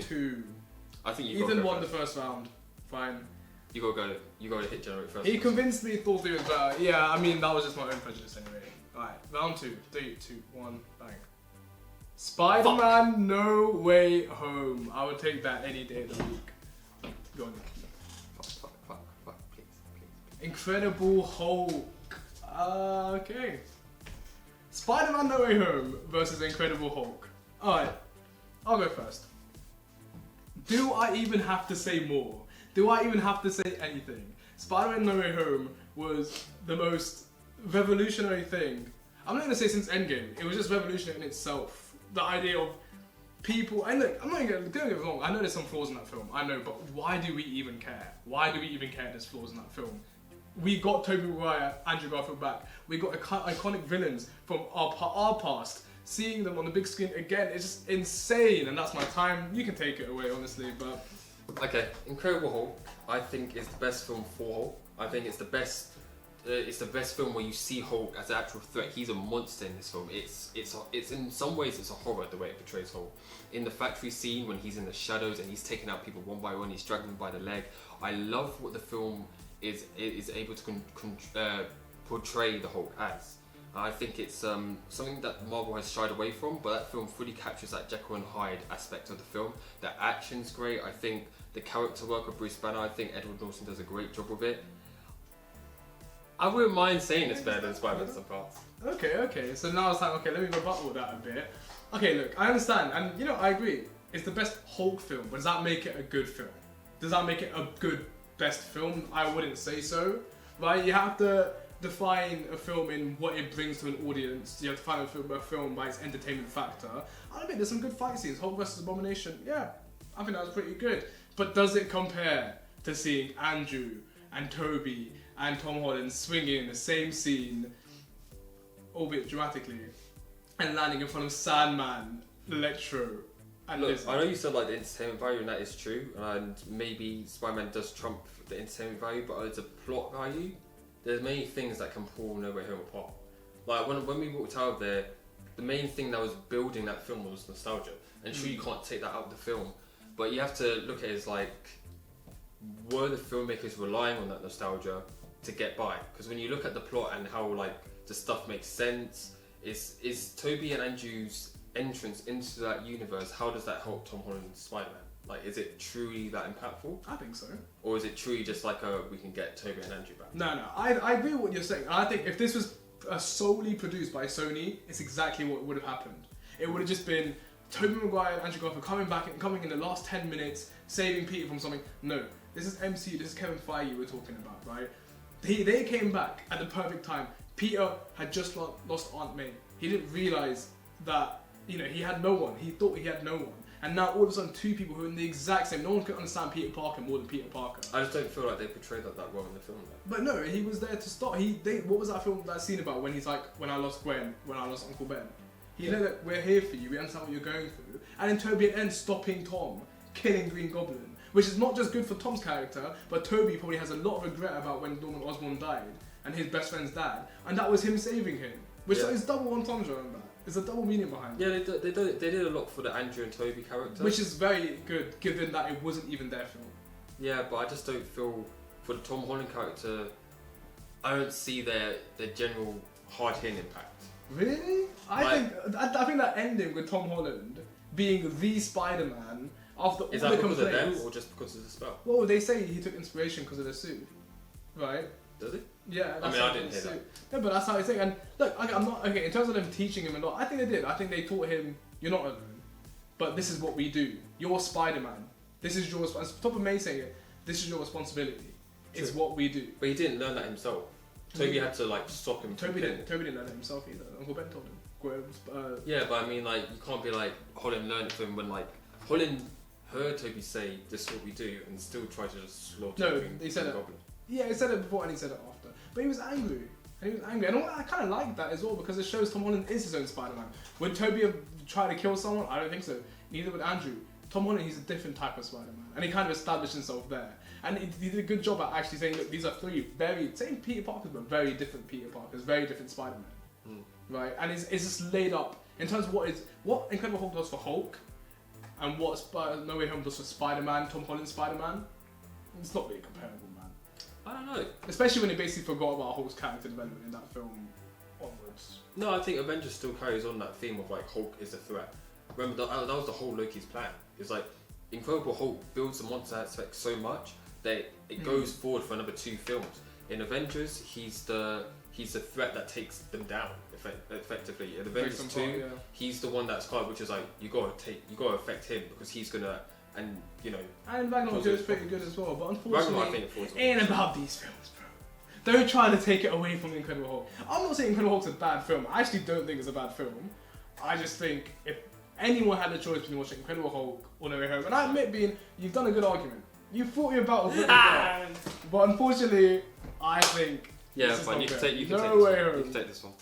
2. I think Ethan won the first round. Fine. You gotta hit generic first. He convinced me Thor 3 was better. Yeah, I mean, that was just my own prejudice anyway. Alright, round 2. 3, 2, 1, bang. Spider-Man No Way Home. I would take that any day of the week. Go on. Fuck, please. Incredible Hulk. Okay. Spider-Man No Way Home versus Incredible Hulk. Alright, I'll go first. Do I even have to say more? Do I even have to say anything? Spider-Man No Way Home was the most revolutionary thing. I'm not going to say since Endgame. It was just revolutionary in itself. The idea of people... And look, I'm not even going to get it wrong. I know there's some flaws in that film. I know, but why do we even care? Why do we even care there's flaws in that film? We got Tobey Maguire, Andrew Garfield back. We got iconic villains from our past. Seeing them on the big screen again is just insane. And that's my time. You can take it away, honestly, but... Okay, Incredible Hulk, I think is the best film for Hulk. I think it's the best film where you see Hulk as an actual threat. He's a monster in this film. It's in some ways it's a horror the way it portrays Hulk. In the factory scene when he's in the shadows and he's taking out people one by one, he's dragging them by the leg. I love what the film is able to portray the Hulk as. I think it's something that Marvel has shied away from, but that film fully captures that Jekyll and Hyde aspect of the film. The action's great. I think the character work of Bruce Banner, I think Edward Norton does a great job with it. I wouldn't mind saying it's better than Spider-Man in some parts. Okay. So now it's like, okay, let me rebuttal that a bit. Okay, look, I understand, and I agree. It's the best Hulk film, but does that make it a good film? Does that make it a good best film? I wouldn't say so, right? You have to define a film in what it brings to an audience. You have to define a film by its entertainment factor. I admit there's some good fight scenes. Hulk vs. Abomination, yeah, I think that was pretty good. But does it compare to seeing Andrew and Toby and Tom Holland swinging in the same scene, albeit dramatically, and landing in front of Sandman, Electro, and Look, Lizard? I know you said like the entertainment value, and that is true, and maybe Spider-Man does trump the entertainment value, but as a plot value, there's many things that can pull No Way Home apart. Like when we walked out of there, the main thing that was building that film was nostalgia. And sure, you can't take that out of the film, but you have to look at it as like, were the filmmakers relying on that nostalgia to get by? Because when you look at the plot and how like the stuff makes sense, is Toby and Andrew's entrance into that universe, how does that help Tom Holland's Spider-Man? Like, is it truly that impactful? I think so. Or is it truly just like we can get Toby and Andrew back? No, I agree with what you're saying. I think if this was solely produced by Sony, it's exactly what would have happened. It would have just been Tobey Maguire and Andrew Garfield coming in the last 10 minutes, saving Peter from something. No, this is MCU, this is Kevin Feige we're talking about, right? They came back at the perfect time. Peter had just lost Aunt May. He didn't realise that, he had no one. He thought he had no one. And now all of a sudden 2 people who are in the exact same, no one can understand Peter Parker more than Peter Parker. I just don't feel like they portrayed that well in the film though. But no, he was there to stop. What was that scene about when he's like, when I lost Gwen, when I lost Uncle Ben? He said that we're here for you, we understand what you're going through. And then Toby at the end stopping Tom, killing Green Goblin. Which is not just good for Tom's character, but Toby probably has a lot of regret about when Norman Osborn died and his best friend's dad. And that was him saving him. Which is double entendre on that. There's a double meaning behind it. Yeah, they did a lot for the Andrew and Toby character. Which is very good, given that it wasn't even their film. Yeah, but I just don't feel, for the Tom Holland character, I don't see their general hard-hitting impact. Really? I think that ending with Tom Holland being the Spider-Man after all the complaints... Is that because of them, or just because of the spell? Well, they say he took inspiration because of the suit, right? Does he? Yeah, I didn't hear that. No, but that's how he's saying. And look, I'm not okay. In terms of them teaching him a lot, I think they did. I think they taught him, you're not alone, but this is what we do. You're Spider-Man. This is your top of May saying it. This is your responsibility. It's what we do. But he didn't learn that himself. Toby had to like stop him. Toby didn't learn it himself either. Uncle Ben told him. Yeah, but I mean, like, you can't be like Holland learned it from him when like Holland heard Toby say this is what we do and still try to just slaughter. No, he said it. Yeah, he said it before and he said it after. But he was angry. And I kind of like that as well because it shows Tom Holland is his own Spider-Man. Would Toby have tried to kill someone? I don't think so. Neither would Andrew. Tom Holland, he's a different type of Spider-Man. And he kind of established himself there. And he did a good job at actually saying, look, these are 3 same Peter Parkers, but very different Peter Parkers, very different Spider-Man. Right? And it's just laid up in terms of what Incredible Hulk does for Hulk. and what No Way Home does for Spider-Man, Tom Holland's Spider-Man, it's not really comparable, man. I don't know. Especially when they basically forgot about Hulk's character development in that film onwards. No, I think Avengers still carries on that theme of like Hulk is a threat. Remember that was the whole Loki's plan. It's like Incredible Hulk builds the monster aspect so much that it goes forward for another 2 films. In Avengers, he's the threat that takes them down effectively. In Avengers 2, he's the one that's caught, which is like you gotta affect him because he's gonna, and you know. And Ragnarok is pretty good as well, but unfortunately, Ragnarok, I think it ain't about these films, bro. Don't try to take it away from Incredible Hulk. I'm not saying Incredible Hulk's a bad film. I actually don't think it's a bad film. I just think if anyone had a choice between watching Incredible Hulk or No Way Home, and I admit, you've done a good argument. You fought your battle really well, but unfortunately, I think. Yeah, fine. You can take this one. You can take this one.